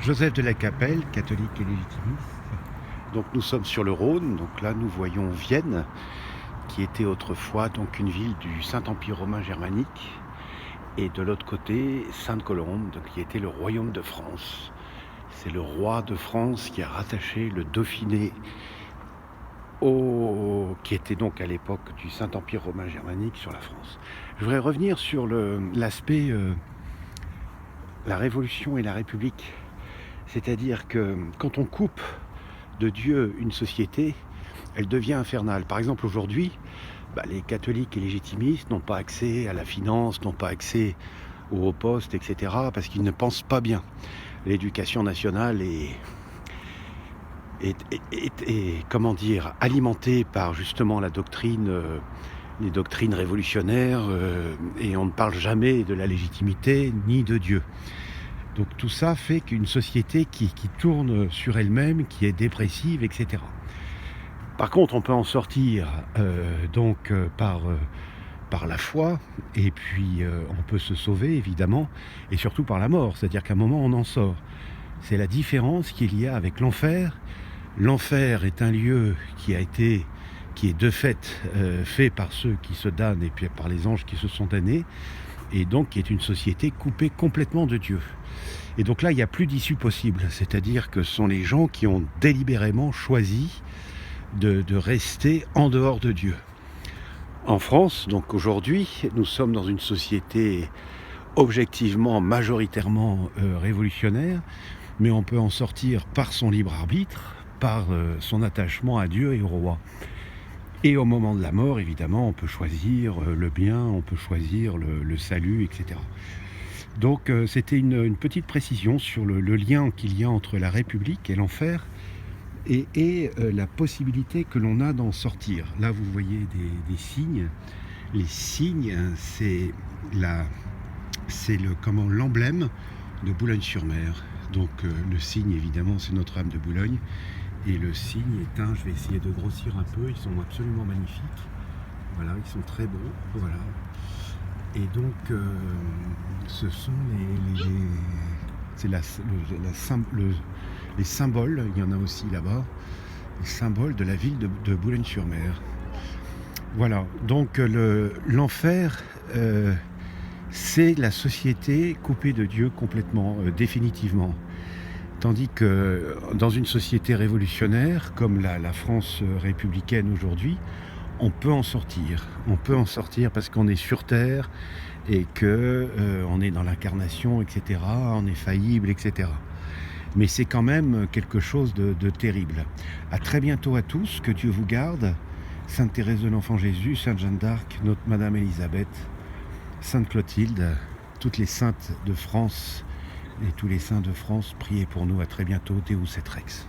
Joseph de la Capelle, catholique et légitimiste. Donc nous sommes sur le Rhône, donc là nous voyons Vienne, qui était autrefois donc une ville du Saint-Empire romain germanique, et de l'autre côté Sainte-Colombe, qui était le royaume de France. C'est le roi de France qui a rattaché le Dauphiné qui était donc à l'époque du Saint-Empire romain germanique sur la France. Je voudrais revenir sur l'aspect la Révolution et la République. C'est-à-dire que quand on coupe de Dieu une société, elle devient infernale. Par exemple, aujourd'hui, les catholiques et légitimistes n'ont pas accès à la finance, n'ont pas accès aux hauts postes, etc., parce qu'ils ne pensent pas bien. L'éducation nationale est comment dire, alimentée par justement la doctrine, les doctrines révolutionnaires, et on ne parle jamais de la légitimité ni de Dieu. Donc tout ça fait qu'une société qui tourne sur elle-même, qui est dépressive, etc. Par contre, on peut en sortir par la foi, et puis on peut se sauver évidemment, et surtout par la mort, c'est-à-dire qu'à un moment on en sort. C'est la différence qu'il y a avec l'enfer. L'enfer est un lieu qui est de fait fait par ceux qui se damnent et puis par les anges qui se sont damnés, et donc qui est une société coupée complètement de Dieu. Et donc là, il n'y a plus d'issue possible, c'est-à-dire que ce sont les gens qui ont délibérément choisi de rester en dehors de Dieu. En France, donc aujourd'hui, nous sommes dans une société objectivement, majoritairement révolutionnaire, mais on peut en sortir par son libre arbitre, par son attachement à Dieu et au roi. Et au moment de la mort, évidemment, on peut choisir le bien, on peut choisir le salut, etc. Donc c'était une petite précision sur le lien qu'il y a entre la République et l'enfer, et la possibilité que l'on a d'en sortir. Là, vous voyez des signes. Les signes, c'est l'emblème de Boulogne-sur-Mer. Donc le signe, évidemment, c'est Notre-Dame de Boulogne. Et le signe est je vais essayer de grossir un peu, ils sont absolument magnifiques. Voilà, ils sont très beaux. Voilà. Et donc, ce sont les symboles, il y en a aussi là-bas, les symboles de la ville de Boulogne-sur-Mer. Voilà, donc l'enfer, c'est la société coupée de Dieu complètement, définitivement. Tandis que dans une société révolutionnaire, comme la France républicaine aujourd'hui, on peut en sortir. On peut en sortir parce qu'on est sur Terre et qu'on est dans l'incarnation, etc. On est faillible, etc. Mais c'est quand même quelque chose de terrible. À très bientôt à tous, que Dieu vous garde. Sainte Thérèse de l'Enfant Jésus, Sainte Jeanne d'Arc, notre Madame Élisabeth, Sainte Clotilde, toutes les saintes de France et tous les saints de France, priez pour nous. À très bientôt. Deus et Rex.